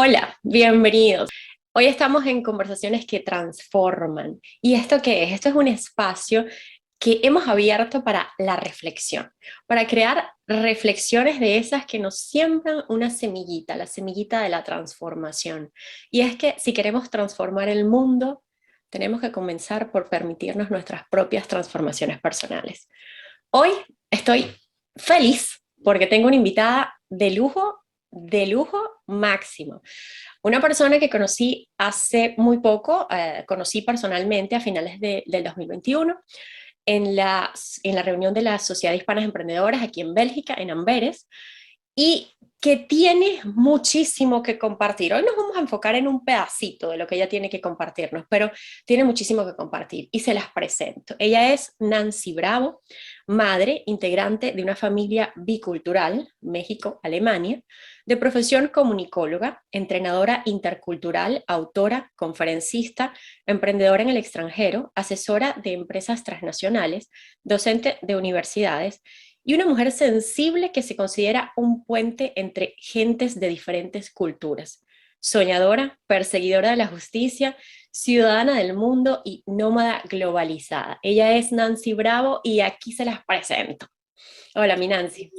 Hola, bienvenidos. Hoy estamos en Conversaciones que Transforman. ¿Y esto qué es? Esto es un espacio que hemos abierto para la reflexión, para crear reflexiones de esas que nos siembran una semillita, la semillita de la transformación. Y es que si queremos transformar el mundo, tenemos que comenzar por permitirnos nuestras propias transformaciones personales. Hoy estoy feliz porque tengo una invitada de lujo máximo. Una persona que conocí hace muy poco, conocí personalmente a finales del 2021 en la reunión de la Sociedad de Hispanas Emprendedoras aquí en Bélgica, en Amberes, y que tiene muchísimo que compartir. Hoy nos vamos a enfocar en un pedacito de lo que ella tiene que compartirnos, pero tiene muchísimo que compartir y se las presento. Ella es Nancy Bravo, madre integrante de una familia bicultural, México-Alemania, de profesión comunicóloga, entrenadora intercultural, autora, conferencista, emprendedora en el extranjero, asesora de empresas transnacionales, docente de universidades y una mujer sensible que se considera un puente entre gentes de diferentes culturas. Soñadora, perseguidora de la justicia, ciudadana del mundo y nómada globalizada. Ella es Nancy Bravo y aquí se las presento. Hola, mi Nancy.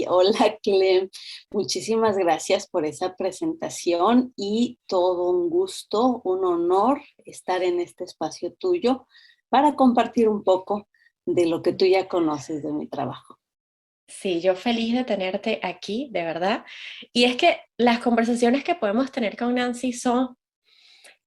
Hola Clem, muchísimas gracias por esa presentación y todo un gusto, un honor estar en este espacio tuyo para compartir un poco de lo que tú ya conoces de mi trabajo. Sí, yo feliz de tenerte aquí, de verdad. Y es que las conversaciones que podemos tener con Nancy son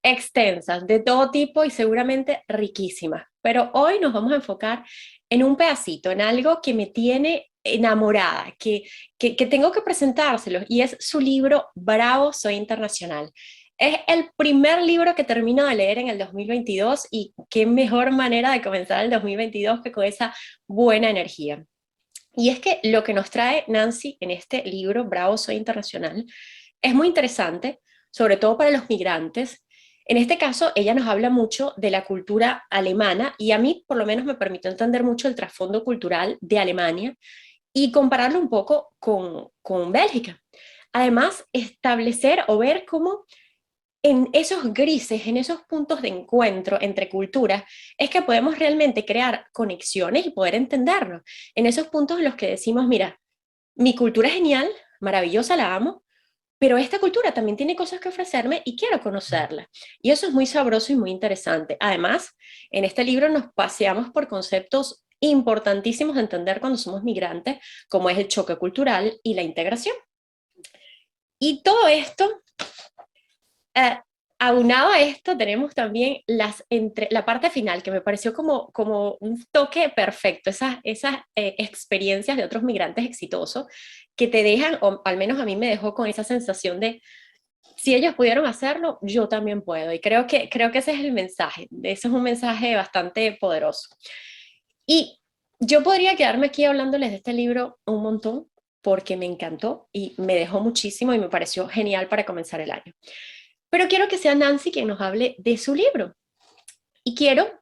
extensas, de todo tipo y seguramente riquísimas. Pero hoy nos vamos a enfocar en un pedacito, en algo que me tiene enamorada, que tengo que presentárselo, y es su libro Bravo, Soy Internacional. Es el primer libro que termino de leer en el 2022 y qué mejor manera de comenzar el 2022 que con esa buena energía. Y es que lo que nos trae Nancy en este libro, Bravo, Soy Internacional, es muy interesante, sobre todo para los migrantes. En este caso, ella nos habla mucho de la cultura alemana y a mí por lo menos me permitió entender mucho el trasfondo cultural de Alemania y compararlo un poco con Bélgica. Además, establecer o ver cómo en esos grises, en esos puntos de encuentro entre culturas, es que podemos realmente crear conexiones y poder entendernos. En esos puntos en los que decimos, mira, mi cultura es genial, maravillosa, la amo, pero esta cultura también tiene cosas que ofrecerme y quiero conocerla. Y eso es muy sabroso y muy interesante. Además, en este libro nos paseamos por conceptos importantísimos de entender cuando somos migrantes, como es el choque cultural y la integración. Y todo esto eh, aunado a esto, tenemos también la parte final, que me pareció como un toque perfecto, esas experiencias de otros migrantes exitosos que te dejan, o al menos a mí me dejó con esa sensación de, si ellos pudieron hacerlo, yo también puedo. Y creo que ese es el mensaje, ese es un mensaje bastante poderoso. Y yo podría quedarme aquí hablándoles de este libro un montón, porque me encantó y me dejó muchísimo y me pareció genial para comenzar el año. Pero quiero que sea Nancy quien nos hable de su libro. Y quiero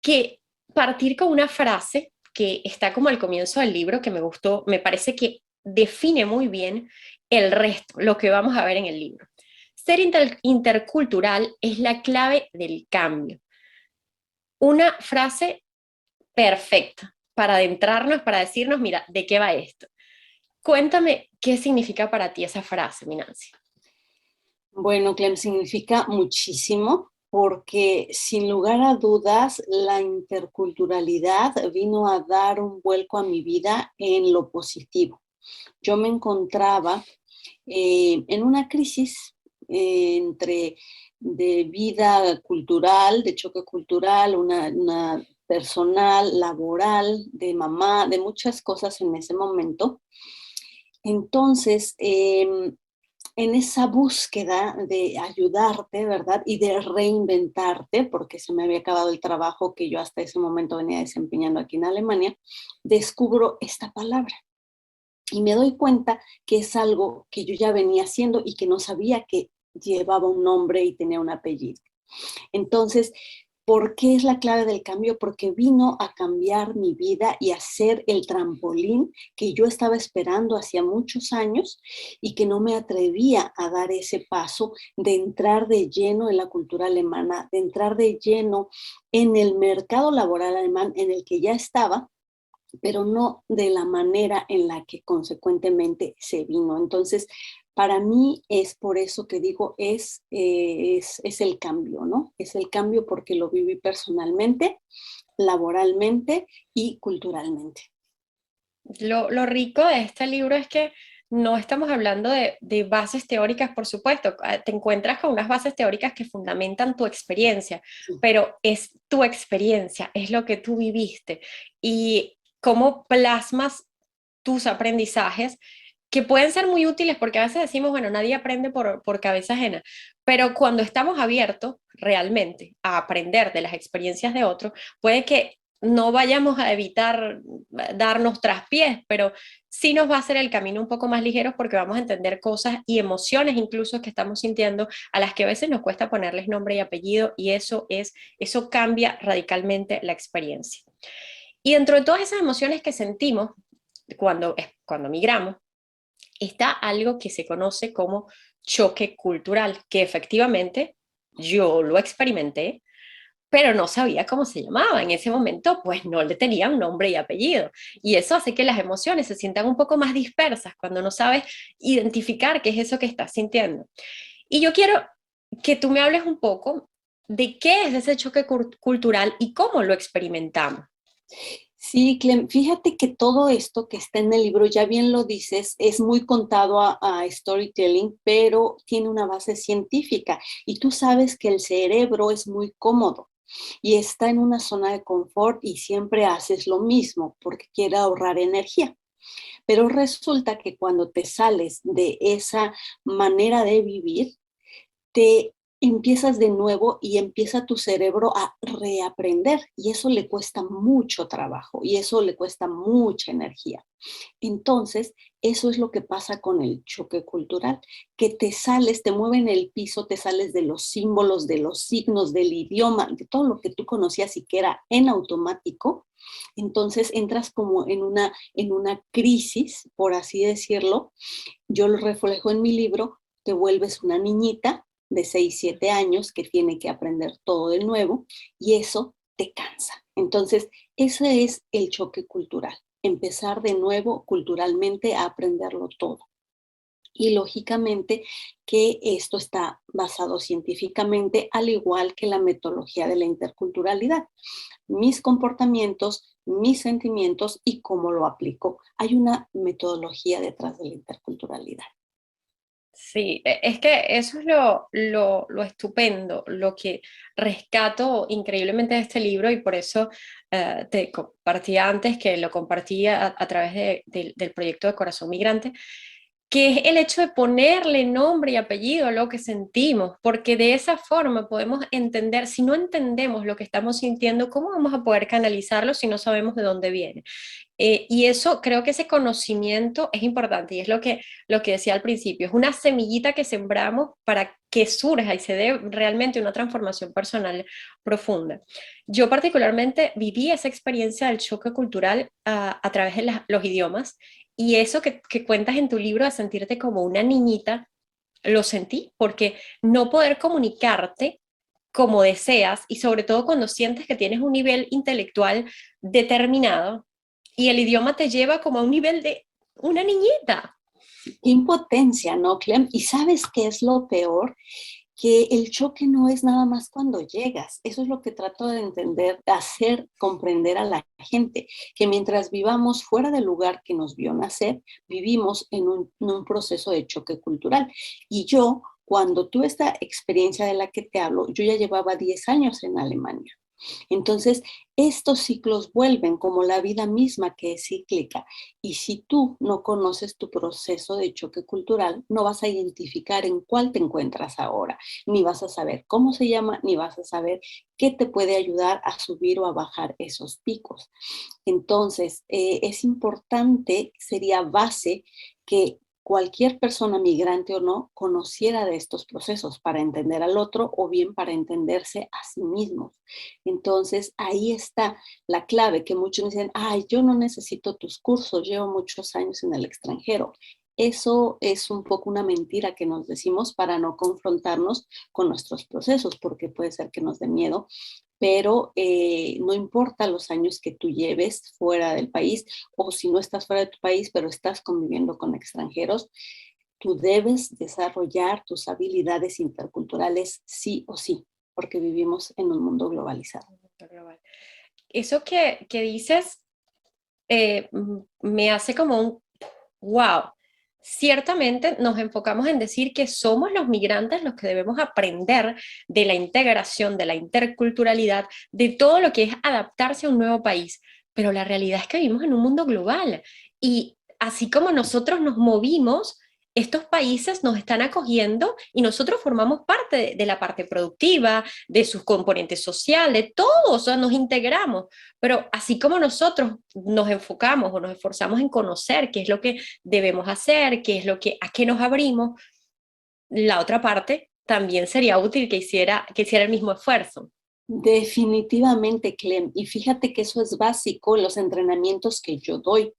que partir con una frase que está como al comienzo del libro, que me gustó, me parece que define muy bien el resto, lo que vamos a ver en el libro. Ser intercultural es la clave del cambio. Una frase perfecta para adentrarnos, para decirnos, mira, ¿de qué va esto? Cuéntame qué significa para ti esa frase, mi Nancy. Bueno, Clem, significa muchísimo porque sin lugar a dudas la interculturalidad vino a dar un vuelco a mi vida en lo positivo. Yo me encontraba en una crisis entre de vida cultural, de choque cultural, una personal, laboral, de mamá, de muchas cosas en ese momento. Entonces, en esa búsqueda de ayudarte, ¿verdad? Y de reinventarte, porque se me había acabado el trabajo que yo hasta ese momento venía desempeñando aquí en Alemania, descubro esta palabra y me doy cuenta que es algo que yo ya venía haciendo y que no sabía que llevaba un nombre y tenía un apellido. Entonces, ¿Por qué es la clave del cambio? Porque vino a cambiar mi vida y a ser el trampolín que yo estaba esperando hacía muchos años y que no me atrevía a dar ese paso de entrar de lleno en la cultura alemana, de entrar de lleno en el mercado laboral alemán en el que ya estaba, pero no de la manera en la que consecuentemente se vino. Entonces, para mí es por eso que digo, es el cambio, ¿no? Es el cambio porque lo viví personalmente, laboralmente y culturalmente. Lo rico de este libro es que no estamos hablando de bases teóricas, por supuesto. Te encuentras con unas bases teóricas que fundamentan tu experiencia, Sí. pero es tu experiencia, es lo que tú viviste y cómo plasmas tus aprendizajes que pueden ser muy útiles porque a veces decimos, bueno, nadie aprende por cabeza ajena, pero cuando estamos abiertos realmente a aprender de las experiencias de otros, puede que no vayamos a evitar darnos traspiés, pero sí nos va a hacer el camino un poco más ligero porque vamos a entender cosas y emociones incluso que estamos sintiendo a las que a veces nos cuesta ponerles nombre y apellido y eso cambia radicalmente la experiencia. Y dentro de todas esas emociones que sentimos cuando migramos, está algo que se conoce como choque cultural, que efectivamente yo lo experimenté, pero no sabía cómo se llamaba. En ese momento, pues no le tenía un nombre y apellido. Y eso hace que las emociones se sientan un poco más dispersas cuando no sabes identificar qué es eso que estás sintiendo. Y yo quiero que tú me hables un poco de qué es ese choque cultural y cómo lo experimentamos. Sí, Clem, fíjate que todo esto que está en el libro, ya bien lo dices, es muy contado a storytelling, pero tiene una base científica. Y tú sabes que el cerebro es muy cómodo y está en una zona de confort y siempre haces lo mismo porque quiere ahorrar energía. Pero resulta que cuando te sales de esa manera de vivir, te empiezas de nuevo y empieza tu cerebro a reaprender y eso le cuesta mucho trabajo y eso le cuesta mucha energía. Entonces, eso es lo que pasa con el choque cultural, que te sales, te mueven el piso, te sales de los símbolos, de los signos, del idioma, de todo lo que tú conocías y que era en automático. Entonces entras como en una crisis, por así decirlo. Yo lo reflejo en mi libro, te vuelves una niñita de 6 7 años que tiene que aprender todo de nuevo y eso te cansa. Entonces, ese es el choque cultural, empezar de nuevo culturalmente a aprenderlo todo. Y lógicamente que esto está basado científicamente, al igual que la metodología de la interculturalidad. Mis comportamientos, mis sentimientos y cómo lo aplico. Hay una metodología detrás de la interculturalidad. Sí, es que eso es lo estupendo, lo que rescato increíblemente de este libro y por eso te compartía antes que lo compartía a través del proyecto de Corazón Migrante, que es el hecho de ponerle nombre y apellido a lo que sentimos, porque de esa forma podemos entender, si no entendemos lo que estamos sintiendo, ¿cómo vamos a poder canalizarlo si no sabemos de dónde viene? Y eso, creo que ese conocimiento es importante y es lo que decía al principio, es una semillita que sembramos para que surja y se dé realmente una transformación personal profunda. Yo particularmente viví esa experiencia del choque cultural a través de los idiomas y eso que cuentas en tu libro de sentirte como una niñita, lo sentí porque no poder comunicarte como deseas y sobre todo cuando sientes que tienes un nivel intelectual determinado y el idioma te lleva como a un nivel de una niñita. Qué impotencia, ¿no, Clem? ¿Y sabes qué es lo peor? Que el choque no es nada más cuando llegas. Eso es lo que trato de entender, de hacer comprender a la gente, que mientras vivamos fuera del lugar que nos vio nacer, vivimos en un proceso de choque cultural. Y yo, cuando tuve esta experiencia de la que te hablo, yo ya llevaba 10 años en Alemania. Entonces, estos ciclos vuelven como la vida misma que es cíclica. Y si tú no conoces tu proceso de choque cultural, no vas a identificar en cuál te encuentras ahora, ni vas a saber cómo se llama, ni vas a saber qué te puede ayudar a subir o a bajar esos picos. Entonces, es importante, sería base que cualquier persona migrante o no conociera de estos procesos para entender al otro o bien para entenderse a sí mismos. Entonces, ahí está la clave que muchos dicen, ay, yo no necesito tus cursos, llevo muchos años en el extranjero. Eso es un poco una mentira que nos decimos para no confrontarnos con nuestros procesos, porque puede ser que nos dé miedo, pero no importa los años que tú lleves fuera del país o si no estás fuera de tu país, pero estás conviviendo con extranjeros, tú debes desarrollar tus habilidades interculturales sí o sí, porque vivimos en un mundo globalizado. Global. Eso que dices me hace como un wow. Ciertamente nos enfocamos en decir que somos los migrantes los que debemos aprender de la integración, de la interculturalidad, de todo lo que es adaptarse a un nuevo país. Pero la realidad es que vivimos en un mundo global y así como nosotros nos movimos, estos países nos están acogiendo y nosotros formamos parte de la parte productiva, de sus componentes sociales, todos, o sea, nos integramos. Pero así como nosotros nos enfocamos o nos esforzamos en conocer qué es lo que debemos hacer, qué es lo que, a qué nos abrimos, la otra parte también sería útil que hiciera el mismo esfuerzo. Definitivamente, Clem. Y fíjate que eso es básico en los entrenamientos que yo doy.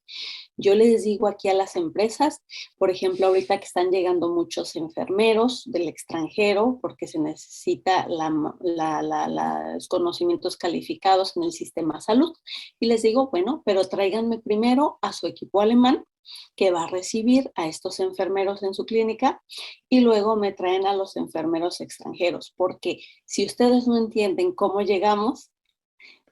Yo les digo aquí a las empresas, por ejemplo, ahorita que están llegando muchos enfermeros del extranjero, porque se necesita los conocimientos calificados en el sistema de salud, y les digo, bueno, pero tráiganme primero a su equipo alemán, que va a recibir a estos enfermeros en su clínica, y luego me traen a los enfermeros extranjeros, porque si ustedes no entienden cómo llegamos,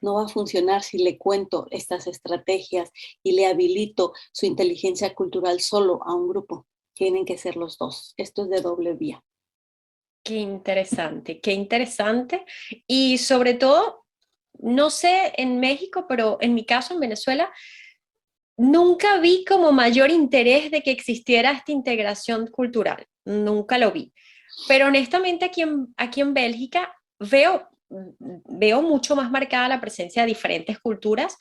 no va a funcionar si le cuento estas estrategias y le habilito su inteligencia cultural solo a un grupo. Tienen que ser los dos. Esto es de doble vía. Qué interesante, qué interesante. Y sobre todo, no sé en México, pero en mi caso en Venezuela, nunca vi como mayor interés de que existiera esta integración cultural. Nunca lo vi. Pero honestamente aquí en Bélgica veo mucho más marcada la presencia de diferentes culturas,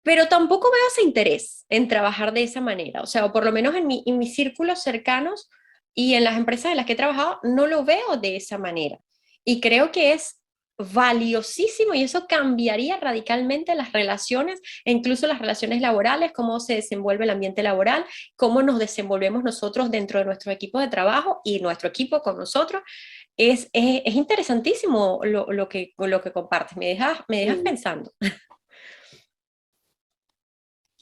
pero tampoco veo ese interés en trabajar de esa manera. O sea, o por lo menos en mis círculos cercanos y en las empresas en las que he trabajado, no lo veo de esa manera. Y creo que es valiosísimo y eso cambiaría radicalmente las relaciones e incluso las relaciones laborales, cómo se desenvuelve el ambiente laboral, cómo nos desenvolvemos nosotros dentro de nuestro equipo de trabajo y nuestro equipo con nosotros. Es interesantísimo lo que compartes, me dejas Mm. pensando.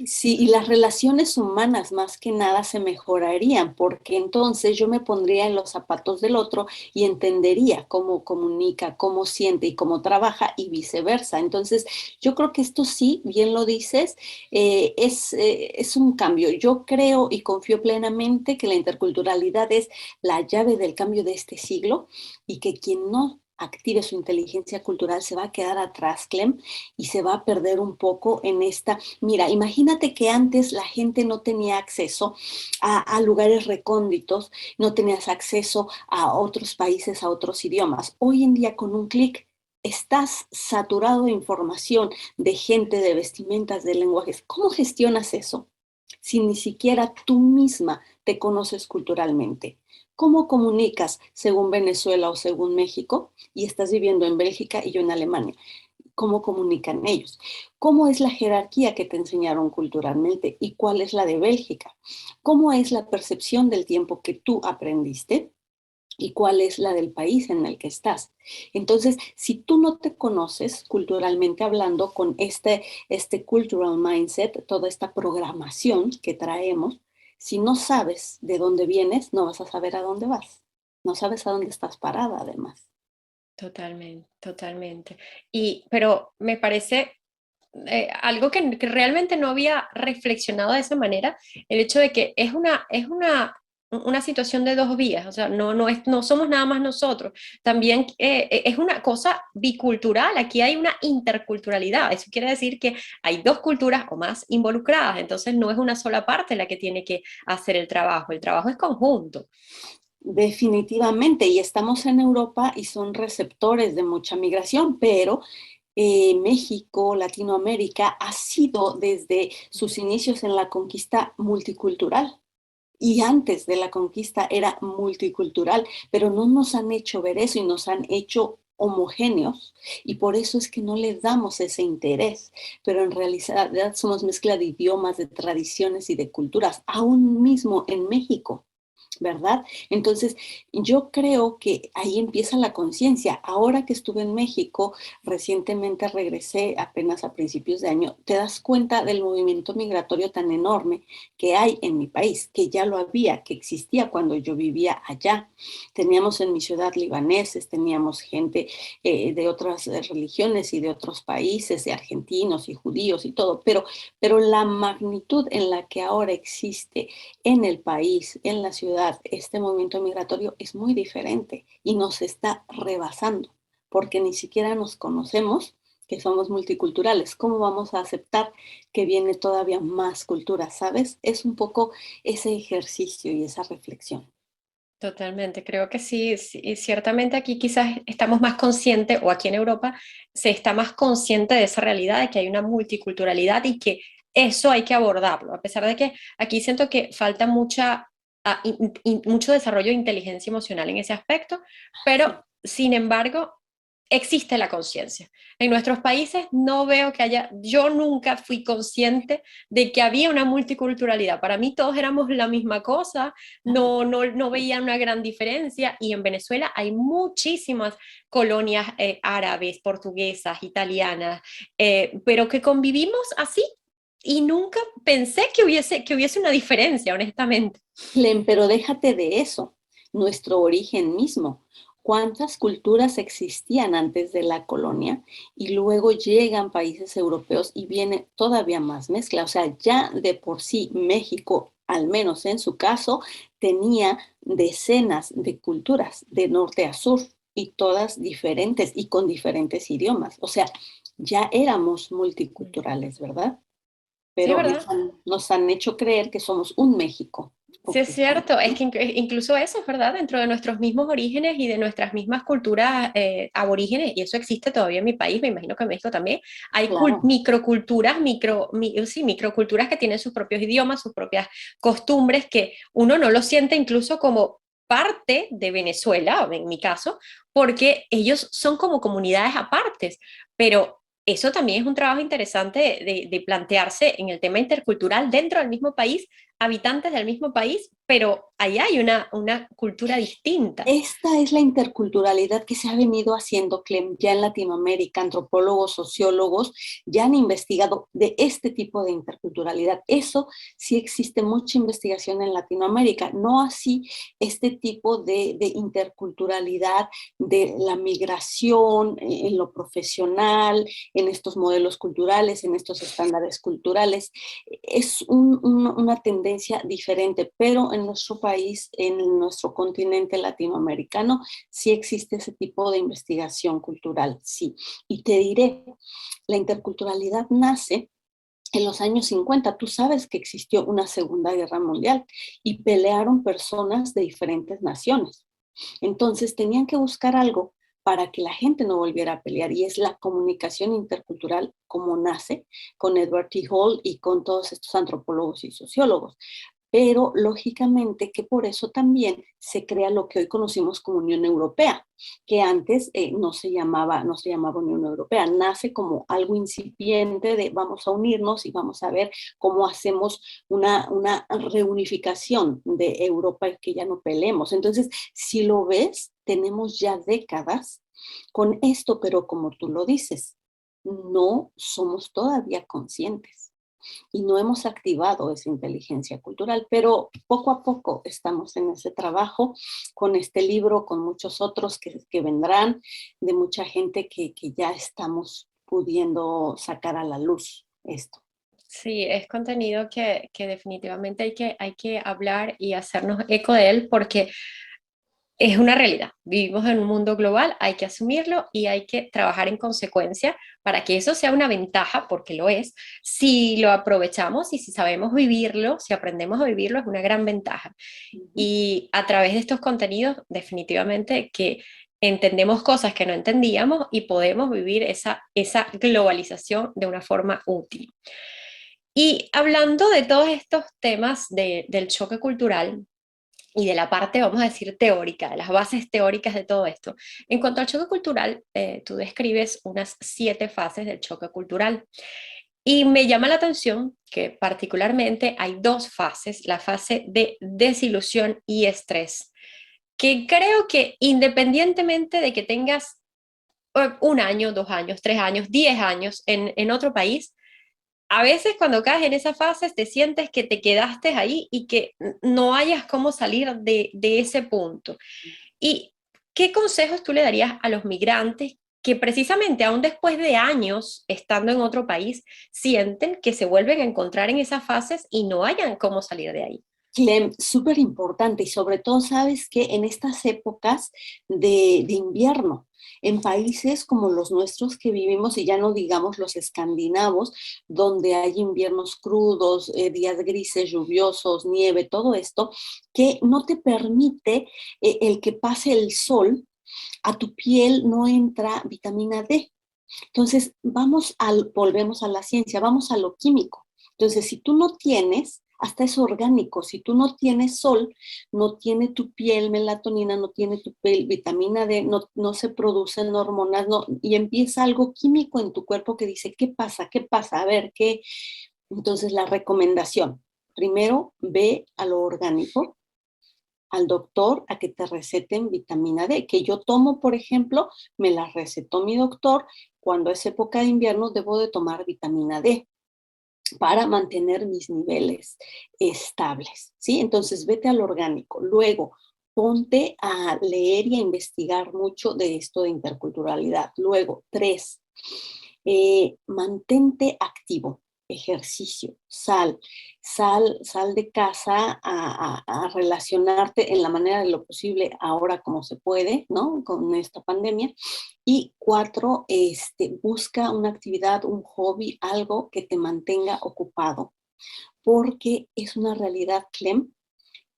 Sí, y las relaciones humanas más que nada se mejorarían, porque entonces yo me pondría en los zapatos del otro y entendería cómo comunica, cómo siente y cómo trabaja y viceversa. Entonces, yo creo que esto sí, bien lo dices, es un cambio. Yo creo y confío plenamente que la interculturalidad es la llave del cambio de este siglo y que quien no active su inteligencia cultural se va a quedar atrás, Clem, y se va a perder un poco en esta. Mira, imagínate que antes la gente no tenía acceso a lugares recónditos, no tenías acceso a otros países, a otros idiomas. Hoy en día con un clic estás saturado de información, de gente, de vestimentas, de lenguajes. ¿Cómo gestionas eso si ni siquiera tú misma te conoces culturalmente? ¿Cómo comunicas según Venezuela o según México y estás viviendo en Bélgica y yo en Alemania? ¿Cómo comunican ellos? ¿Cómo es la jerarquía que te enseñaron culturalmente y cuál es la de Bélgica? ¿Cómo es la percepción del tiempo que tú aprendiste y cuál es la del país en el que estás? Entonces, si tú no te conoces culturalmente hablando con este cultural mindset, toda esta programación que traemos, si no sabes de dónde vienes, no vas a saber a dónde vas. No sabes a dónde estás parada, además. Totalmente, totalmente. Pero me parece algo que realmente no había reflexionado de esa manera, el hecho de que una situación de dos vías, o sea, no somos nada más nosotros, también es una cosa bicultural, aquí hay una interculturalidad, eso quiere decir que hay dos culturas o más involucradas, entonces no es una sola parte la que tiene que hacer el trabajo es conjunto. Definitivamente, y estamos en Europa y son receptores de mucha migración, pero México, Latinoamérica, ha sido desde sus inicios en la conquista multicultural. y antes de la conquista era multicultural, pero no nos han hecho ver eso y nos han hecho homogéneos y por eso es que no le damos ese interés, pero en realidad somos mezcla de idiomas, de tradiciones y de culturas, aún mismo en México. ¿Verdad? Entonces, yo creo que ahí empieza la conciencia. Ahora que estuve en México, recientemente regresé apenas a principios de año, te das cuenta del movimiento migratorio tan enorme que hay en mi país, que ya lo había, que existía cuando yo vivía allá. Teníamos en mi ciudad libaneses, teníamos gente de otras religiones y de otros países, de argentinos y judíos y todo, pero la magnitud en la que ahora existe en el país, en la ciudad, este movimiento migratorio es muy diferente y nos está rebasando, porque ni siquiera nos conocemos que somos multiculturales. ¿Cómo vamos a aceptar que viene todavía más cultura? ¿Sabes? Es un poco ese ejercicio y esa reflexión. Totalmente, creo que sí, sí, ciertamente aquí quizás estamos más conscientes, o aquí en Europa se está más consciente de esa realidad, de que hay una multiculturalidad y que eso hay que abordarlo, a pesar de que aquí siento que falta mucho desarrollo de inteligencia emocional en ese aspecto, Sí. pero sin embargo existe la conciencia. En nuestros países no veo que haya, yo nunca fui consciente de que había una multiculturalidad. Para mí todos éramos la misma cosa, no veía una gran diferencia y en Venezuela hay muchísimas colonias árabes, portuguesas, italianas, pero que convivimos así y nunca pensé que hubiese una diferencia, honestamente. Len, pero déjate de eso, nuestro origen mismo. ¿Cuántas culturas existían antes de la colonia y luego llegan países europeos y viene todavía más mezcla? O sea, ya de por sí México, al menos en su caso, tenía decenas de culturas de norte a sur y todas diferentes y con diferentes idiomas. O sea, ya éramos multiculturales, ¿verdad? Sí, Pero ¿verdad? nos han hecho creer que somos un México Sí, o es que somos, cierto, es ¿no? que incluso eso es verdad, dentro de nuestros mismos orígenes y de nuestras mismas culturas aborígenes, y eso existe todavía en mi país, me imagino que en México también, hay Claro. microculturas, sí, microculturas que tienen sus propios idiomas, sus propias costumbres, que uno no lo siente incluso como parte de Venezuela, en mi caso, porque ellos son como comunidades apartes, pero eso también es un trabajo interesante de plantearse en el tema intercultural dentro del mismo país, habitantes del mismo país, pero allá hay una cultura distinta. Esta es la interculturalidad que se ha venido haciendo, Clem, ya en Latinoamérica. Antropólogos, sociólogos ya han investigado de este tipo de interculturalidad. Eso sí existe mucha investigación en Latinoamérica, no así este tipo de interculturalidad de la migración en lo profesional, en estos modelos culturales, en estos estándares culturales. Es una tendencia diferente, pero en nuestro país, en nuestro continente latinoamericano, sí existe ese tipo de investigación cultural, sí. Y te diré, la interculturalidad nace en los años 50. Tú sabes que existió una Segunda Guerra Mundial y pelearon personas de diferentes naciones. Entonces tenían que buscar algo para que la gente no volviera a pelear y es la comunicación intercultural como nace con Edward T. Hall y con todos estos antropólogos y sociólogos. Pero lógicamente que por eso también se crea lo que hoy conocimos como Unión Europea, que antes no se llamaba Unión Europea, nace como algo incipiente de vamos a unirnos y vamos a ver cómo hacemos una reunificación de Europa y que ya no peleemos. Entonces, si lo ves, tenemos ya décadas con esto, pero como tú lo dices, no somos todavía conscientes y no hemos activado esa inteligencia cultural, pero poco a poco estamos en ese trabajo con este libro, con muchos otros que vendrán, de mucha gente que ya estamos pudiendo sacar a la luz esto. Sí, es contenido que definitivamente hay que hablar y hacernos eco de él porque es una realidad. Vivimos en un mundo global, hay que asumirlo y hay que trabajar en consecuencia para que eso sea una ventaja, porque lo es, si lo aprovechamos y si sabemos vivirlo, si aprendemos a vivirlo, es una gran ventaja. Uh -huh. Y a través de estos contenidos, definitivamente que entendemos cosas que no entendíamos y podemos vivir esa globalización de una forma útil. Y hablando de todos estos temas del choque cultural y de la parte, vamos a decir, teórica, de las bases teóricas de todo esto, en cuanto al choque cultural, tú describes unas 7 fases del choque cultural. Y me llama la atención que particularmente hay 2 fases, la fase de desilusión y estrés, que creo que independientemente de que tengas 1 año, 2 años, 3 años, 10 años en otro país, a veces cuando caes en esa fase te sientes que te quedaste ahí y que no hayas cómo salir de ese punto. ¿Y qué consejos tú le darías a los migrantes que precisamente aún después de años estando en otro país sienten que se vuelven a encontrar en esas fases y no hayan cómo salir de ahí? Clem, súper importante y sobre todo, sabes que en estas épocas de invierno, en países como los nuestros que vivimos, y ya no digamos los escandinavos, donde hay inviernos crudos, días grises, lluviosos, nieve, todo esto, que no te permite el que pase el sol, a tu piel no entra vitamina D. Entonces, volvemos a la ciencia, vamos a lo químico. Entonces, si tú no tienes, hasta es orgánico, si tú no tienes sol, no tiene tu piel melatonina, no tiene tu piel vitamina D, no se producen hormonas, no, y empieza algo químico en tu cuerpo que dice, ¿qué pasa? ¿Qué pasa? A ver, ¿qué? Entonces, la recomendación, primero ve a lo orgánico, al doctor a que te receten vitamina D, que yo tomo, por ejemplo, me la recetó mi doctor, cuando es época de invierno debo de tomar vitamina D para mantener mis niveles estables, ¿sí? Entonces, vete al orgánico. Luego, ponte a leer y a investigar mucho de esto de interculturalidad. Luego, 3, mantente activo, ejercicio, sal de casa a relacionarte en la manera de lo posible ahora como se puede, ¿no? Con esta pandemia. Y 4, busca una actividad, un hobby, algo que te mantenga ocupado, porque es una realidad, Clem,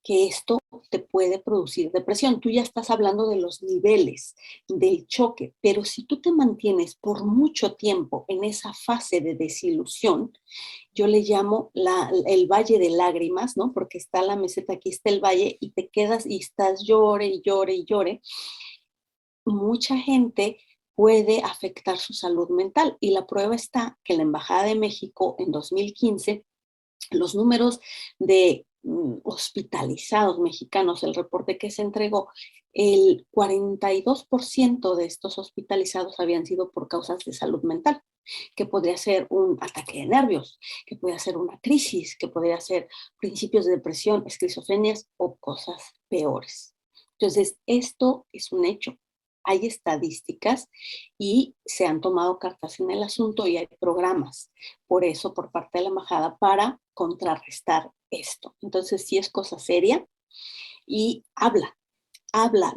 que esto te puede producir depresión. Tú ya estás hablando de los niveles del choque, pero si tú te mantienes por mucho tiempo en esa fase de desilusión, yo le llamo el valle de lágrimas, ¿no? Porque está la meseta, aquí está el valle, y te quedas y estás llore y llore y llore. Mucha gente puede afectar su salud mental y la prueba está que la Embajada de México en 2015 los números de hospitalizados mexicanos, el reporte que se entregó, el 42% de estos hospitalizados habían sido por causas de salud mental, que podría ser un ataque de nervios, que podría ser una crisis, que podría ser principios de depresión, esquizofrenias o cosas peores. Entonces, esto es un hecho. Hay estadísticas y se han tomado cartas en el asunto y hay programas por eso por parte de la embajada para contrarrestar esto. Entonces, sí es cosa seria y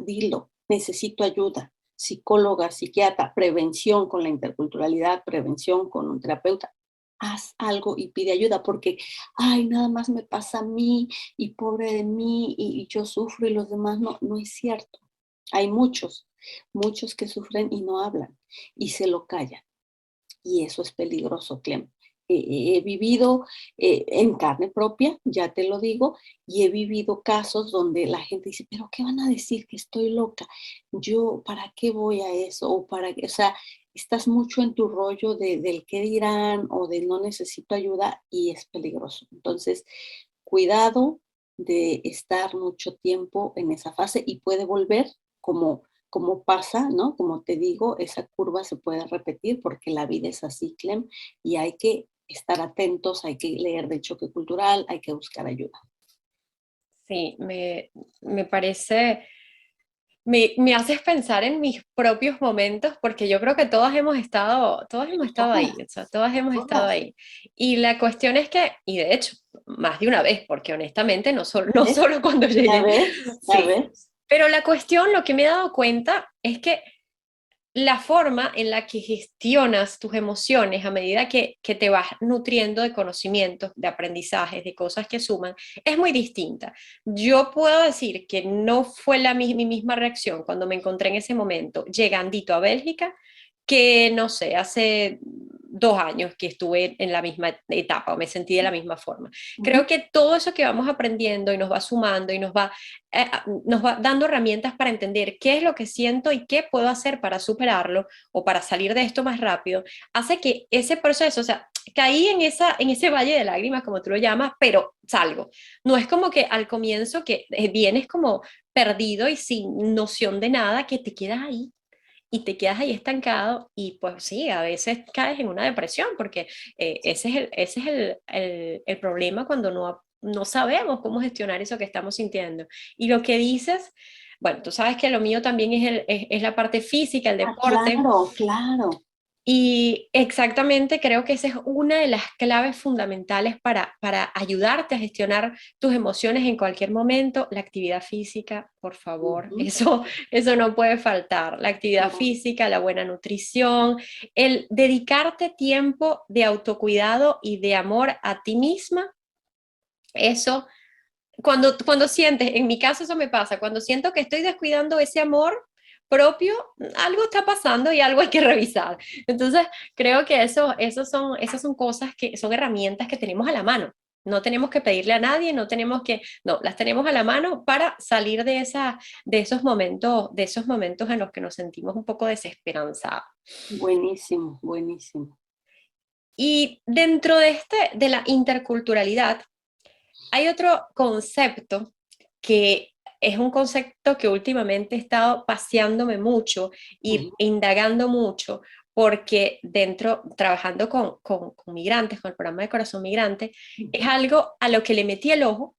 dilo, necesito ayuda, psicóloga, psiquiatra, prevención con la interculturalidad, prevención con un terapeuta. Haz algo y pide ayuda porque, ay, nada más me pasa a mí y pobre de mí y yo sufro y los demás no, no es cierto. Hay muchos que sufren y no hablan y se lo callan y eso es peligroso, Clem. He vivido en carne propia, ya te lo digo, y he vivido casos donde la gente dice, pero ¿qué van a decir? Que estoy loca. Yo, ¿para qué voy a eso? O sea, estás mucho en tu rollo del qué dirán o de no necesito ayuda y es peligroso. Entonces, cuidado de estar mucho tiempo en esa fase y puede volver como pasa, ¿no? Como te digo, esa curva se puede repetir porque la vida es así, Clem, y hay que estar atentos, hay que leer de choque cultural, hay que buscar ayuda. Sí, me parece, me haces pensar en mis propios momentos porque yo creo que todas hemos estado ahí, Todas, o sea, todas hemos estado todas. ahí. Y la cuestión es que, y de hecho, más de una vez, porque honestamente no solo, no ¿Ves? solo cuando ¿Ya llegué, ves? ¿Ya sí, ves? pero la cuestión, lo que me he dado cuenta es que la forma en la que gestionas tus emociones a medida que te vas nutriendo de conocimientos, de aprendizajes, de cosas que suman, es muy distinta. Yo puedo decir que no fue mi misma reacción cuando me encontré en ese momento llegandito a Bélgica que, no sé, hace 2 años que estuve en la misma etapa o me sentí de la misma forma. Ujú. Creo que todo eso que vamos aprendiendo y nos va sumando y nos va dando herramientas para entender qué es lo que siento y qué puedo hacer para superarlo o para salir de esto más rápido, hace que ese proceso, o sea, caí en ese valle de lágrimas, como tú lo llamas, pero salgo. No es como que al comienzo que vienes como perdido y sin noción de nada, que te quedas ahí y te quedas ahí estancado y pues sí, a veces caes en una depresión porque ese es el problema cuando no sabemos cómo gestionar eso que estamos sintiendo. Y lo que dices, bueno, tú sabes que lo mío también es la parte física, el Ah, deporte. claro, claro. Y exactamente creo que esa es una de las claves fundamentales para ayudarte a gestionar tus emociones en cualquier momento. La actividad física, por favor, Ujú. eso no puede faltar. La actividad No. física, la buena nutrición, el dedicarte tiempo de autocuidado y de amor a ti misma, eso cuando sientes, en mi caso eso me pasa, cuando siento que estoy descuidando ese amor propio, algo está pasando y algo hay que revisar. Entonces, creo que esas son cosas que son herramientas que tenemos a la mano. No tenemos que pedirle a nadie, no, las tenemos a la mano para salir de esos momentos en los que nos sentimos un poco desesperanzados. Buenísimo, buenísimo. Y dentro de la interculturalidad, hay otro concepto que es un concepto que últimamente he estado paseándome mucho Ujú. e indagando mucho, porque trabajando con migrantes, con el programa de Corazón Migrante, es Ujú. algo a lo que le metí el ojo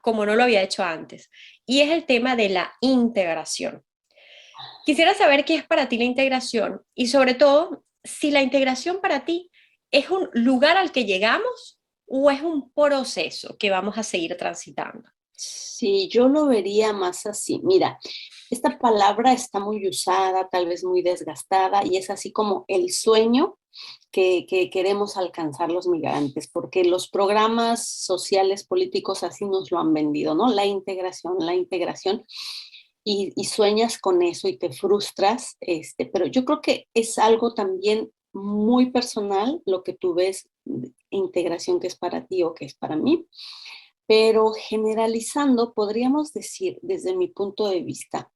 como no lo había hecho antes, y es el tema de la integración. Quisiera saber qué es para ti la integración y sobre todo si la integración para ti es un lugar al que llegamos o es un proceso que vamos a seguir transitando. Sí, yo lo vería más así. Mira, esta palabra está muy usada, tal vez muy desgastada, y es así como el sueño que queremos alcanzar los migrantes, porque los programas sociales, políticos así nos lo han vendido, ¿no? La integración, y sueñas con eso y te frustras, pero yo creo que es algo también muy personal lo que tú ves, integración que es para ti o que es para mí, pero generalizando, podríamos decir, desde mi punto de vista,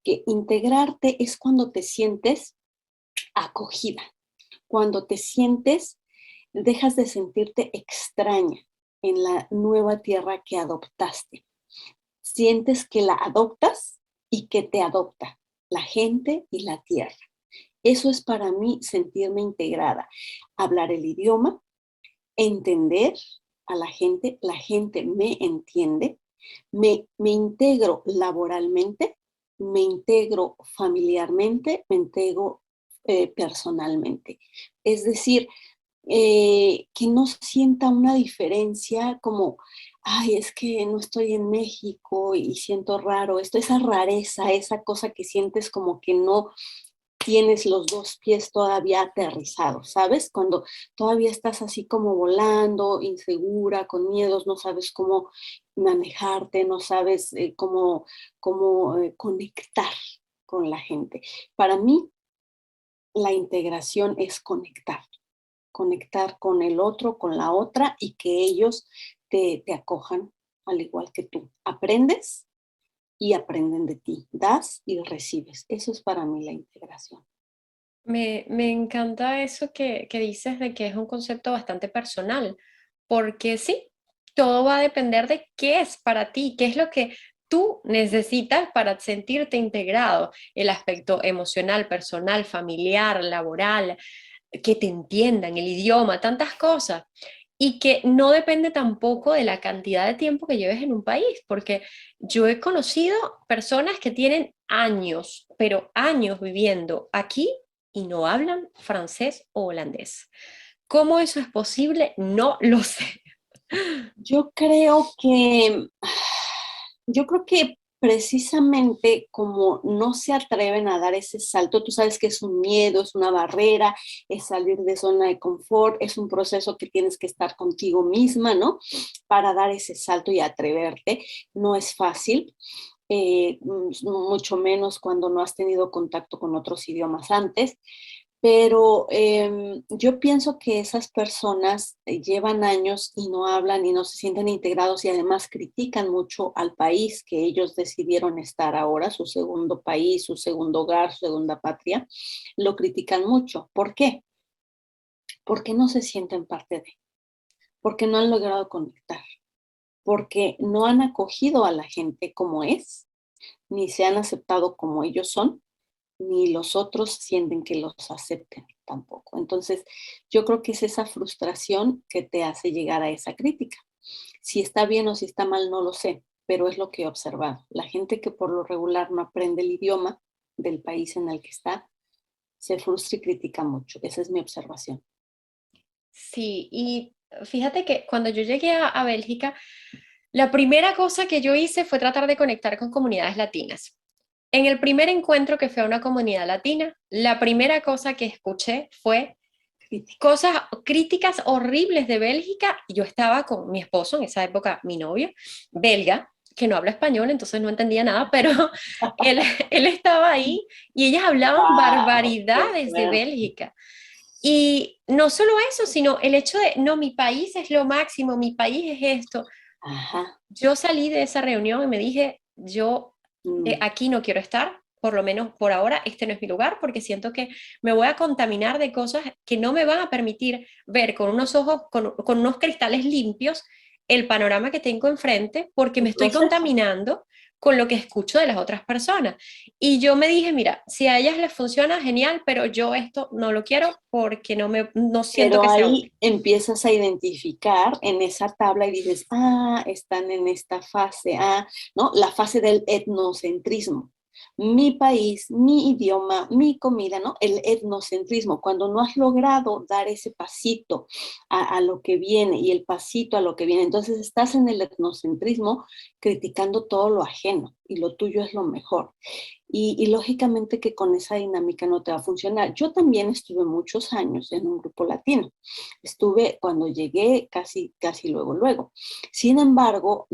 que integrarte es cuando te sientes acogida, cuando te sientes, dejas de sentirte extraña en la nueva tierra que adoptaste. Sientes que la adoptas y que te adopta la gente y la tierra. Eso es para mí sentirme integrada. Hablar el idioma, entender a la gente me entiende, me integro laboralmente, me integro familiarmente, me integro personalmente. Es decir, que no sienta una diferencia como, ay, es que no estoy en México y siento raro, esa rareza, esa cosa que sientes como que no tienes los dos pies todavía aterrizados, ¿sabes? Cuando todavía estás así como volando, insegura, con miedos, no sabes cómo manejarte, no sabes cómo conectar con la gente. Para mí, la integración es conectar con el otro, con la otra y que ellos te acojan al igual que tú. Aprendes y aprenden de ti, das y recibes. Eso es para mí la integración. Me encanta eso que dices de que es un concepto bastante personal, porque sí, todo va a depender de qué es para ti, qué es lo que tú necesitas para sentirte integrado, el aspecto emocional, personal, familiar, laboral, que te entiendan, el idioma, tantas cosas. Y que no depende tampoco de la cantidad de tiempo que lleves en un país, porque yo he conocido personas que tienen años, pero años viviendo aquí y no hablan francés o holandés. ¿Cómo eso es posible? No lo sé. Yo creo que, yo creo que precisamente como no se atreven a dar ese salto, tú sabes que es un miedo, es una barrera, es salir de zona de confort, es un proceso que tienes que estar contigo misma, ¿no? Para dar ese salto y atreverte. No es fácil, mucho menos cuando no has tenido contacto con otros idiomas antes, Pero yo pienso que esas personas llevan años y no hablan y no se sienten integrados y además critican mucho al país que ellos decidieron estar ahora, su segundo país, su segundo hogar, su segunda patria. Lo critican mucho. ¿Por qué? Porque no se sienten parte de, porque no han logrado conectar, porque no han acogido a la gente como es, ni se han aceptado como ellos son, ni los otros sienten que los acepten tampoco. Entonces, yo creo que es esa frustración que te hace llegar a esa crítica. Si está bien o si está mal, no lo sé, pero es lo que he observado. La gente que por lo regular no aprende el idioma del país en el que está, se frustra y critica mucho. Esa es mi observación. Sí, y fíjate que cuando yo llegué a Bélgica, la primera cosa que yo hice fue tratar de conectar con comunidades latinas. En el primer encuentro que fue a una comunidad latina, la primera cosa que escuché fue Crítica. cosas, críticas horribles de Bélgica. Yo estaba con mi esposo, en esa época mi novio, belga, que no habla español, entonces no entendía nada, pero él, él estaba ahí y ellas hablaban ¡Wow! ¡Qué barbaridades de fuerte! Bélgica. Y no solo eso, sino el hecho de, no, mi país es lo máximo, mi país es esto. Ajá. Yo salí de esa reunión y me dije, yo Mm. aquí no quiero estar, por lo menos por ahora, este no es mi lugar, porque siento que me voy a contaminar de cosas que no me van a permitir ver con unos ojos, con unos cristales limpios, el panorama que tengo enfrente, porque Tu me estoy proceso. contaminando con lo que escucho de las otras personas. Y yo me dije, mira, si a ellas les funciona, genial, pero yo esto no lo quiero porque no siento Pero que sea útil. ahí empiezas a identificar en esa tabla y dices, ah, están en esta fase, ah, ¿no? La fase del etnocentrismo. Mi país, mi idioma, mi comida, ¿no? El etnocentrismo, cuando no has logrado dar ese pasito a lo que viene y el pasito a lo que viene, entonces estás en el etnocentrismo criticando todo lo ajeno y lo tuyo es lo mejor. Y lógicamente que con esa dinámica no te va a funcionar. Yo también estuve muchos años en un grupo latino. Estuve cuando llegué casi, casi luego, luego. Sin embargo,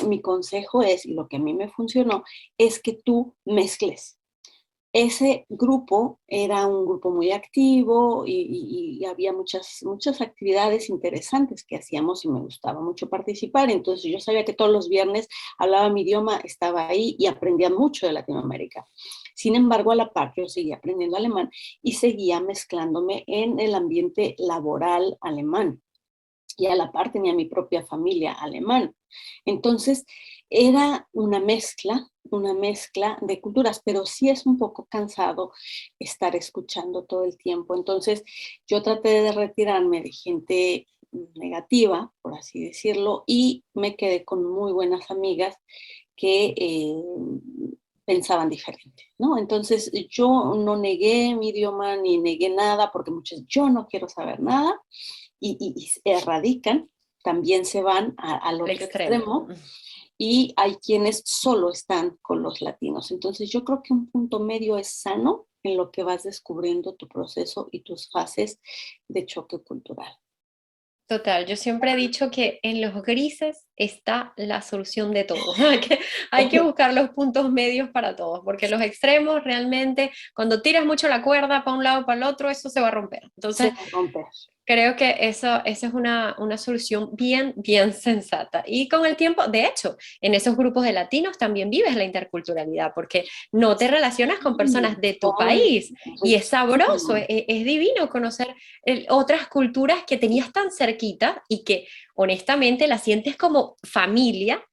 mi consejo es, y lo que a mí me funcionó, es que tú mezcles. Ese grupo era un grupo muy activo y había muchas actividades interesantes que hacíamos y me gustaba mucho participar. Entonces yo sabía que todos los viernes hablaba mi idioma, estaba ahí y aprendía mucho de Latinoamérica. Sin embargo, a la par yo seguía aprendiendo alemán y seguía mezclándome en el ambiente laboral alemán y a la par tenía mi propia familia alemana. Entonces, era una mezcla de culturas, pero sí es un poco cansado estar escuchando todo el tiempo. Entonces, yo traté de retirarme de gente negativa, por así decirlo, y me quedé con muy buenas amigas que pensaban diferente, ¿no? Entonces, yo no negué mi idioma ni negué nada, porque muchos, yo no quiero saber nada, y erradican, también se van al Al otro extremo. extremo y hay quienes solo están con los latinos. Entonces yo creo que un punto medio es sano en lo que vas descubriendo tu proceso y tus fases de choque cultural. Total, yo siempre he dicho que en los grises está la solución de todo. Hay que buscar los puntos medios para todos, porque los extremos realmente, cuando tiras mucho la cuerda para un lado o para el otro, eso se va a romper. Se Entonces, va a romper. creo que eso es una solución bien, bien sensata. Y con el tiempo, de hecho, en esos grupos de latinos también vives la interculturalidad, porque no te relacionas con Sí, personas de tu son país. Y es sabroso, riquísimos. es divino conocer otras culturas que tenías tan cerquita y que honestamente las sientes como familia,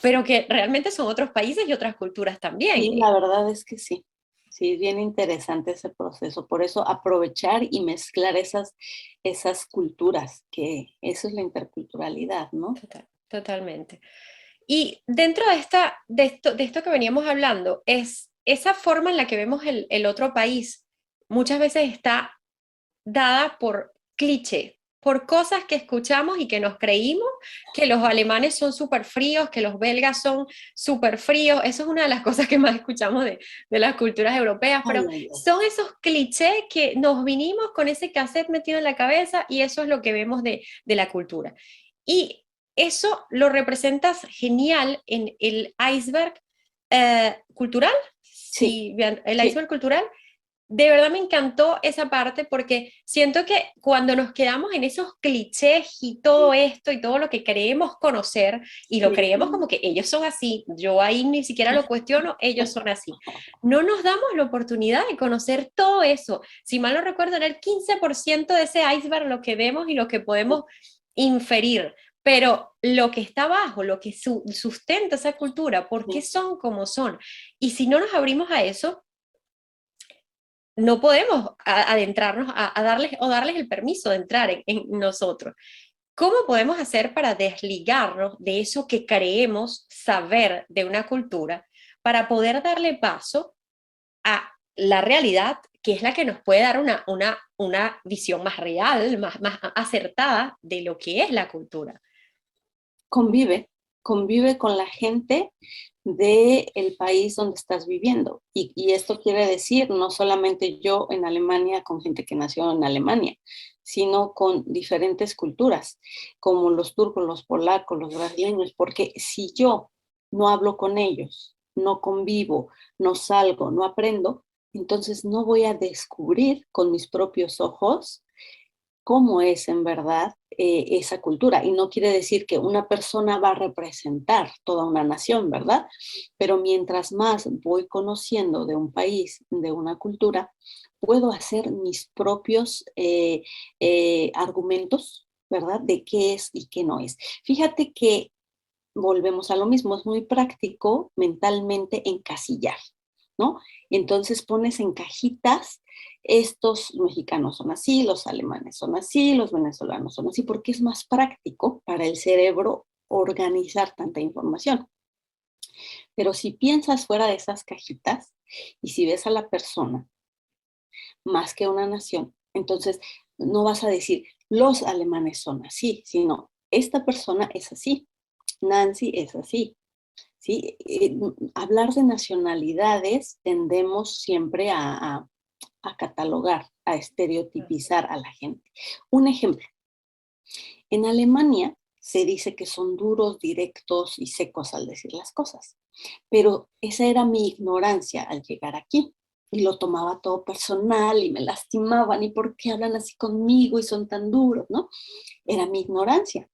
pero que realmente son otros países y otras culturas también. Sí, la verdad es que sí. Sí, es bien interesante ese proceso. Por eso aprovechar y mezclar esas culturas, que eso es la interculturalidad, ¿no? Totalmente. Y dentro de esto que veníamos hablando, es esa forma en la que vemos el otro país, muchas veces está dada por cliché, por cosas que escuchamos y que nos creímos que los alemanes son súper fríos, que los belgas son súper fríos. Eso es una de las cosas que más escuchamos de las culturas europeas, Ay, pero ay, ay. son esos clichés que nos vinimos con ese cassette metido en la cabeza y eso es lo que vemos de la cultura. Y eso lo representas genial en el iceberg cultural. Sí, Si, el sí, iceberg cultural de verdad me encantó esa parte porque siento que cuando nos quedamos en esos clichés y todo esto y todo lo que creemos conocer y lo Sí. creemos como que ellos son así, yo ahí ni siquiera lo cuestiono, ellos son así. No nos damos la oportunidad de conocer todo eso. Si mal no recuerdo, era el 15% de ese iceberg lo que vemos y lo que podemos inferir. Pero lo que está abajo, lo que sustenta esa cultura, ¿por qué son como son? Y si no nos abrimos a eso, no podemos adentrarnos a darles o darles el permiso de entrar en nosotros. ¿Cómo podemos hacer para desligarnos de eso que creemos saber de una cultura para poder darle paso a la realidad, que es la que nos puede dar una visión más real, más acertada de lo que es la cultura? Convive, convive con la gente del país donde estás viviendo. Y esto quiere decir no solamente yo en Alemania con gente que nació en Alemania, sino con diferentes culturas, como los turcos, los polacos, los brasileños, porque si yo no hablo con ellos, no convivo, no salgo, no aprendo, entonces no voy a descubrir con mis propios ojos cómo es en verdad esa cultura. Y no quiere decir que una persona va a representar toda una nación, ¿verdad? Pero mientras más voy conociendo de un país, de una cultura, puedo hacer mis propios argumentos, ¿verdad? De qué es y qué no es. Fíjate que volvemos a lo mismo, es muy práctico mentalmente encasillar, ¿no? Entonces pones en cajitas, estos mexicanos son así, los alemanes son así, los venezolanos son así, porque es más práctico para el cerebro organizar tanta información. Pero si piensas fuera de esas cajitas y si ves a la persona más que una nación, entonces no vas a decir los alemanes son así, sino esta persona es así, Nancy es así, ¿sí? Hablar de nacionalidades tendemos siempre a catalogar, a estereotipizar a la gente. Un ejemplo, en Alemania se dice que son duros, directos y secos al decir las cosas, pero esa era mi ignorancia al llegar aquí. Y lo tomaba todo personal y me lastimaban, ¿y por qué hablan así conmigo y son tan duros, no? Era mi ignorancia.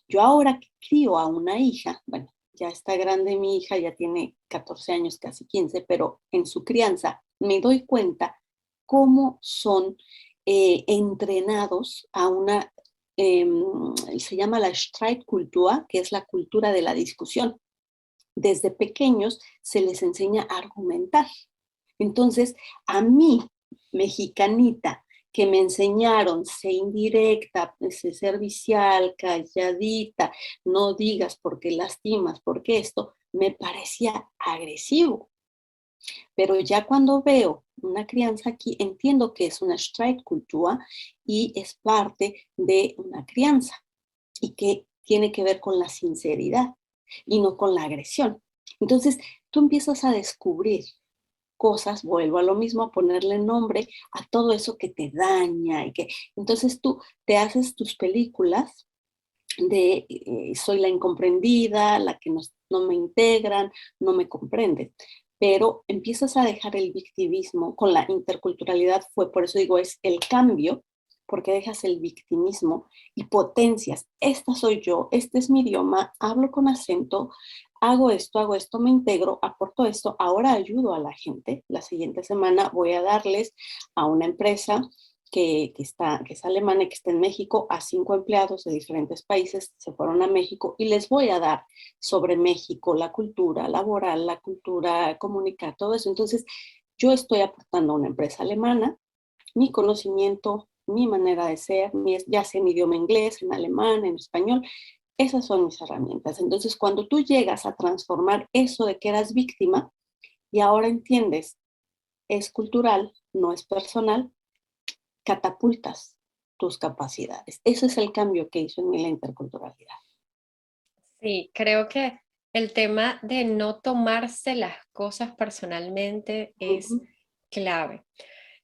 Yo ahora que crío a una hija, bueno, ya está grande mi hija, ya tiene 14 años, casi 15, pero en su crianza me doy cuenta cómo son entrenados a una, se llama la Streitkultur, que es la cultura de la discusión. Desde pequeños se les enseña a argumentar. Entonces, a mí, mexicanita, que me enseñaron, sé indirecta, sé servicial, calladita, no digas porque lastimas, porque esto me parecía agresivo. Pero ya cuando veo una crianza aquí, entiendo que es una Streitkultur y es parte de una crianza y que tiene que ver con la sinceridad y no con la agresión. Entonces, tú empiezas a descubrir cosas, vuelvo a lo mismo, a ponerle nombre a todo eso que te daña y que entonces tú te haces tus películas de soy la incomprendida, la que no me integran, no me comprenden, pero empiezas a dejar el victimismo con la interculturalidad, fue por eso digo, es el cambio, porque dejas el victimismo y potencias, esta soy yo, este es mi idioma, hablo con acento, hago esto, me integro, aporto esto, ahora ayudo a la gente. La siguiente semana voy a darles a una empresa que es alemana y que está en México, a 5 empleados de diferentes países, se fueron a México y les voy a dar sobre México, la cultura laboral, la cultura comunicar, todo eso. Entonces, yo estoy aportando a una empresa alemana, mi conocimiento, mi manera de ser, ya sea en idioma inglés, en alemán, en español, esas son mis herramientas. Entonces, cuando tú llegas a transformar eso de que eras víctima y ahora entiendes, es cultural, no es personal, catapultas tus capacidades. Ese es el cambio que hizo en mí la interculturalidad. Sí, creo que el tema de no tomarse las cosas personalmente Uh es -huh. clave.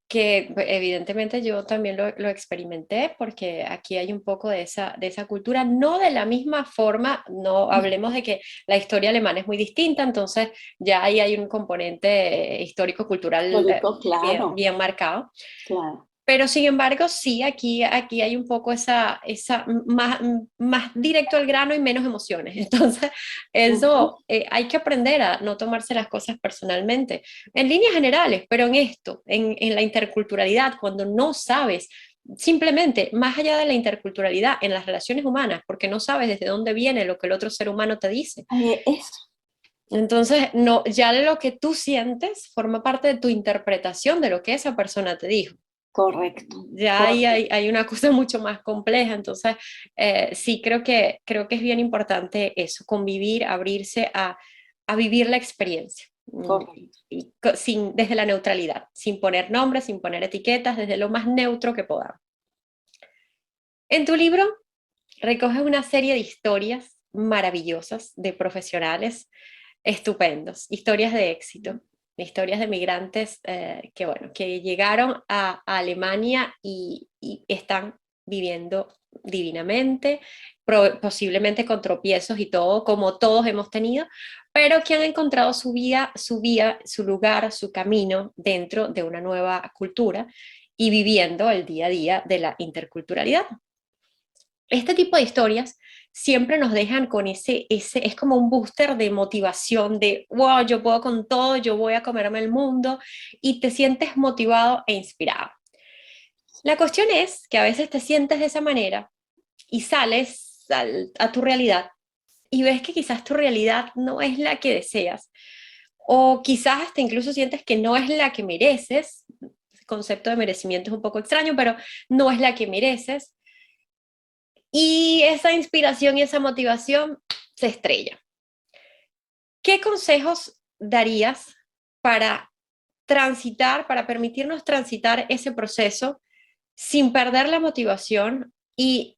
que evidentemente yo también lo experimenté porque aquí hay un poco de esa cultura, no de la misma forma, no hablemos de que la historia alemana es muy distinta, entonces ya ahí hay un componente histórico-cultural Histórico, bien, claro, bien marcado. claro. Pero sin embargo, sí, aquí hay un poco esa más, más directo al grano y menos emociones. Entonces, Ujú. eso hay que aprender a no tomarse las cosas personalmente, en líneas generales, pero en esto, en la interculturalidad, cuando no sabes, simplemente, más allá de la interculturalidad, en las relaciones humanas, porque no sabes desde dónde viene lo que el otro ser humano te dice. Eso, Entonces, no, ya lo que tú sientes forma parte de tu interpretación de lo que esa persona te dijo. correcto, Ya ahí correcto. hay una cosa mucho más compleja, entonces sí creo que es bien importante eso, convivir, abrirse a vivir la experiencia, Correcto. y sin, desde la neutralidad, sin poner nombres, sin poner etiquetas, desde lo más neutro que podamos. En tu libro recoges una serie de historias maravillosas de profesionales estupendos, historias de éxito, historias de migrantes que, bueno, que llegaron a Alemania y están viviendo divinamente, posiblemente con tropiezos y todo, como todos hemos tenido, pero que han encontrado su lugar, su camino dentro de una nueva cultura y viviendo el día a día de la interculturalidad. Este tipo de historias siempre nos dejan con es como un booster de motivación, de, wow, yo puedo con todo, yo voy a comerme el mundo, y te sientes motivado e inspirado. La cuestión es que a veces te sientes de esa manera y sales a tu realidad y ves que quizás tu realidad no es la que deseas, o quizás hasta incluso sientes que no es la que mereces. El concepto de merecimiento es un poco extraño, pero no es la que mereces, y esa inspiración y esa motivación se estrella. ¿Qué consejos darías para transitar, para permitirnos transitar ese proceso sin perder la motivación y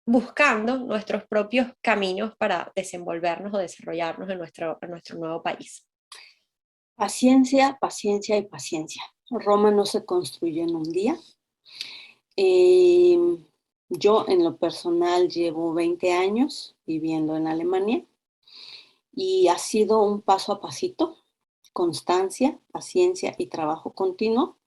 buscando nuestros propios caminos para desenvolvernos o desarrollarnos en nuestro nuevo país? Paciencia, paciencia y paciencia. Roma no se construyó en un día. Em, yo en lo personal llevo 20 años viviendo en Alemania y ha sido un paso a pasito, constancia, paciencia y trabajo continuo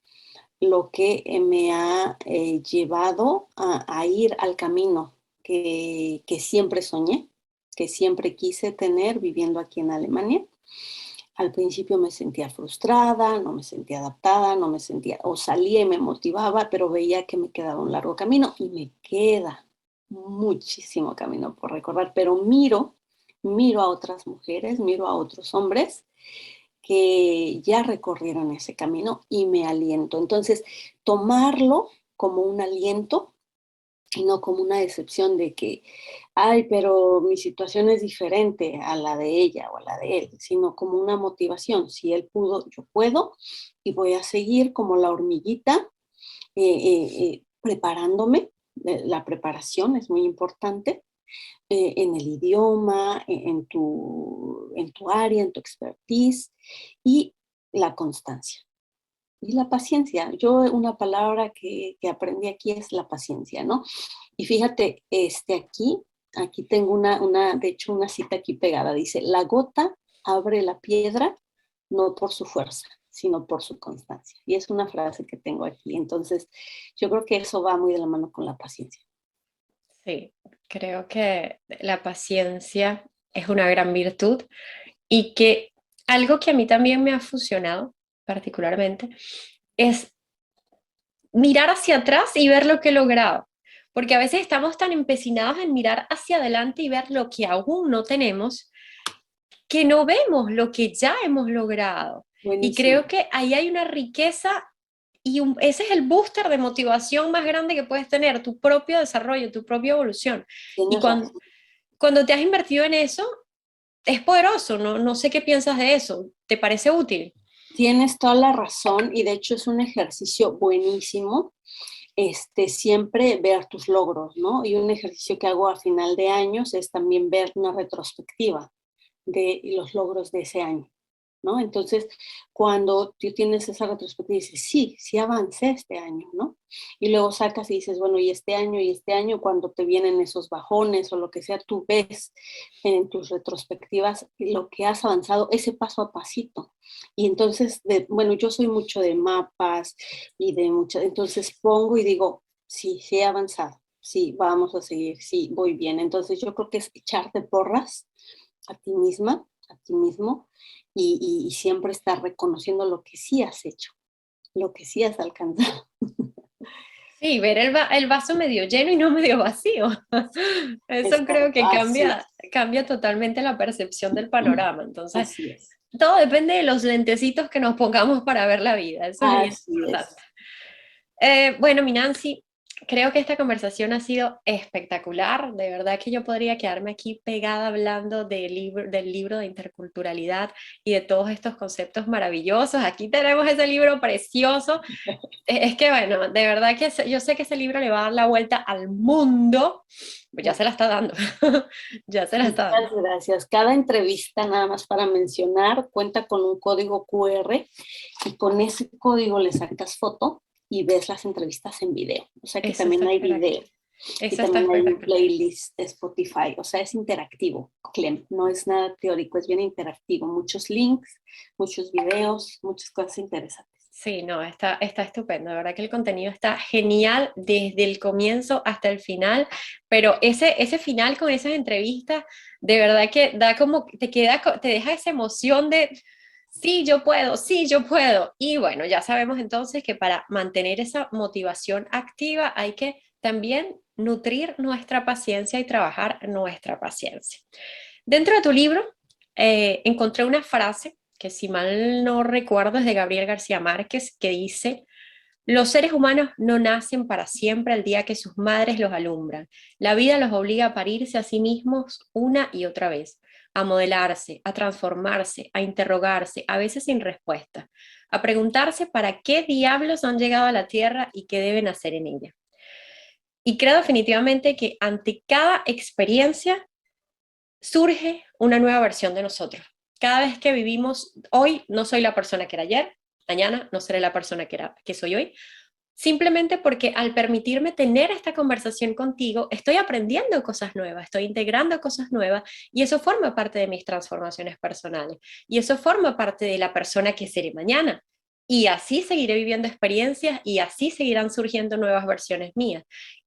lo que me ha llevado a ir al camino que siempre soñé, que siempre quise tener viviendo aquí en Alemania. Al principio me sentía frustrada, no me sentía adaptada, no me sentía, o salía y me motivaba, pero veía que me quedaba un largo camino y me queda muchísimo camino por recorrer, pero miro a otras mujeres, miro a otros hombres que ya recorrieron ese camino y me aliento. Entonces, tomarlo como un aliento y no como una decepción de que, ay, pero mi situación es diferente a la de ella o a la de él, sino como una motivación. Si él pudo, yo puedo y voy a seguir como la hormiguita preparándome. La preparación es muy importante en el idioma, en tu área, en tu expertise y la constancia. Y la paciencia. Yo una palabra que aprendí aquí es la paciencia, ¿no? Y fíjate, aquí tengo de hecho, una cita aquí pegada. Dice, la gota abre la piedra no por su fuerza, sino por su constancia. Y es una frase que tengo aquí. Entonces, yo creo que eso va muy de la mano con la paciencia. Sí, creo que la paciencia es una gran virtud y que algo que a mí también me ha funcionado particularmente es mirar hacia atrás y ver lo que he logrado. Porque a veces estamos tan empecinados en mirar hacia adelante y ver lo que aún no tenemos, que no vemos lo que ya hemos logrado. Y creo Buenísimo. que ahí hay una riqueza y ese es el booster de motivación más grande que puedes tener, tu propio desarrollo, tu propia evolución. Y Tienes razón. cuando te has invertido en eso, es poderoso, ¿no? No sé qué piensas de eso. ¿Te parece útil? Tienes toda la razón y de hecho es un ejercicio buenísimo, siempre ver tus logros, ¿no? Y un ejercicio que hago a final de años es también ver una retrospectiva de los logros de ese año. ¿no? Entonces, cuando tú tienes esa retrospectiva y dices, sí, sí avancé este año, ¿no? Y luego sacas y dices, bueno, y este año, cuando te vienen esos bajones o lo que sea, tú ves en tus retrospectivas lo que has avanzado, ese paso a pasito. Y entonces, bueno, yo soy mucho de mapas y de muchas, entonces pongo y digo, sí, sí he avanzado, sí, vamos a seguir, sí, voy bien. Entonces yo creo que es echarte porras a ti misma, a ti mismo, y siempre estar reconociendo lo que sí has hecho, lo que sí has alcanzado. Sí, ver el vaso medio lleno y no medio vacío. Eso creo Exacto, que así cambia, es, cambia totalmente la percepción del panorama. Entonces, así es, todo depende de los lentecitos que nos pongamos para ver la vida. Eso es bien así importante. es. Bueno, mi Nancy, creo que esta conversación ha sido espectacular. De verdad que yo podría quedarme aquí pegada hablando del libro de interculturalidad y de todos estos conceptos maravillosos. Aquí tenemos ese libro precioso. Es que, bueno, de verdad que yo sé que ese libro le va a dar la vuelta al mundo. Pues ya se la está dando. Ya se la está dando. Muchas gracias. Cada entrevista, nada más para mencionar, cuenta con un código QR y con ese código le sacas foto y ves las entrevistas en video. O sea que Eso está también hay video espectacular. y Eso está también hay un espectacular. playlist de Spotify. O sea, es interactivo, Clem. No es nada teórico, es bien interactivo. Muchos links, muchos videos, muchas cosas interesantes. Sí, no, está estupendo. De verdad que el contenido está genial desde el comienzo hasta el final, pero ese final con esas entrevistas, de verdad que da como, te deja esa emoción de, sí, yo puedo, sí, yo puedo. Y bueno, ya sabemos entonces que para mantener esa motivación activa hay que también nutrir nuestra paciencia y trabajar nuestra paciencia. Dentro de tu libro, encontré una frase que si mal no recuerdo es de Gabriel García Márquez, que dice, los seres humanos no nacen para siempre el día que sus madres los alumbran. La vida los obliga a parirse a sí mismos una y otra vez, a modelarse, a transformarse, a interrogarse, a veces sin respuesta, a preguntarse para qué diablos han llegado a la Tierra y qué deben hacer en ella. Y creo definitivamente que ante cada experiencia surge una nueva versión de nosotros. Cada vez que vivimos, hoy no soy la persona que era ayer, mañana no seré la persona que soy hoy, simplemente porque al permitirme tener esta conversación contigo, estoy aprendiendo cosas nuevas, estoy integrando cosas nuevas y eso forma parte de mis transformaciones personales y eso forma parte de la persona que seré mañana. Y así seguiré viviendo experiencias y así seguirán surgiendo nuevas versiones mías.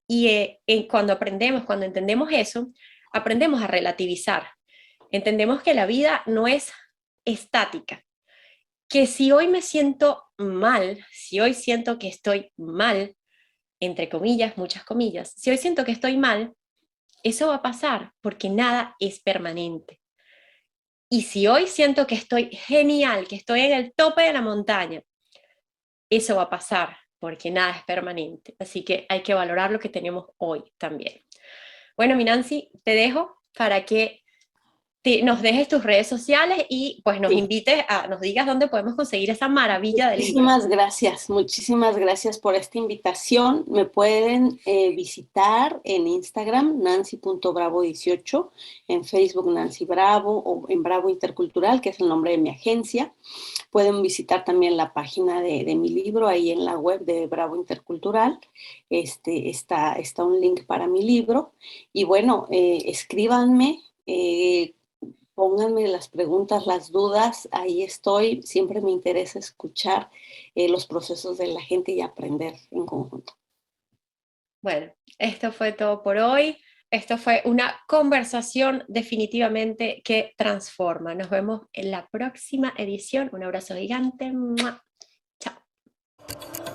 Y cuando aprendemos, cuando entendemos eso, aprendemos a relativizar. Entendemos que la vida no es estática, que si hoy me siento mal, si hoy siento que estoy mal, entre comillas, muchas comillas, si hoy siento que estoy mal, eso va a pasar porque nada es permanente. Y si hoy siento que estoy genial, que estoy en el tope de la montaña, eso va a pasar porque nada es permanente. Así que hay que valorar lo que tenemos hoy también. Bueno, mi Nancy, te dejo para que nos dejes tus redes sociales y pues nos Sí. invites nos digas dónde podemos conseguir esa maravilla de libro. Muchísimas gracias por esta invitación. Me pueden visitar en Instagram, nancy.bravo18, en Facebook Nancy Bravo o en Bravo Intercultural, que es el nombre de mi agencia. Pueden visitar también la página de mi libro, ahí en la web de Bravo Intercultural. Está un link para mi libro. Y bueno, escríbanme. Pónganme las preguntas, las dudas, ahí estoy. Siempre me interesa escuchar los procesos de la gente y aprender en conjunto. Bueno, esto fue todo por hoy. Esto fue una conversación definitivamente que transforma. Nos vemos en la próxima edición. Un abrazo gigante. ¡Mua! Chao.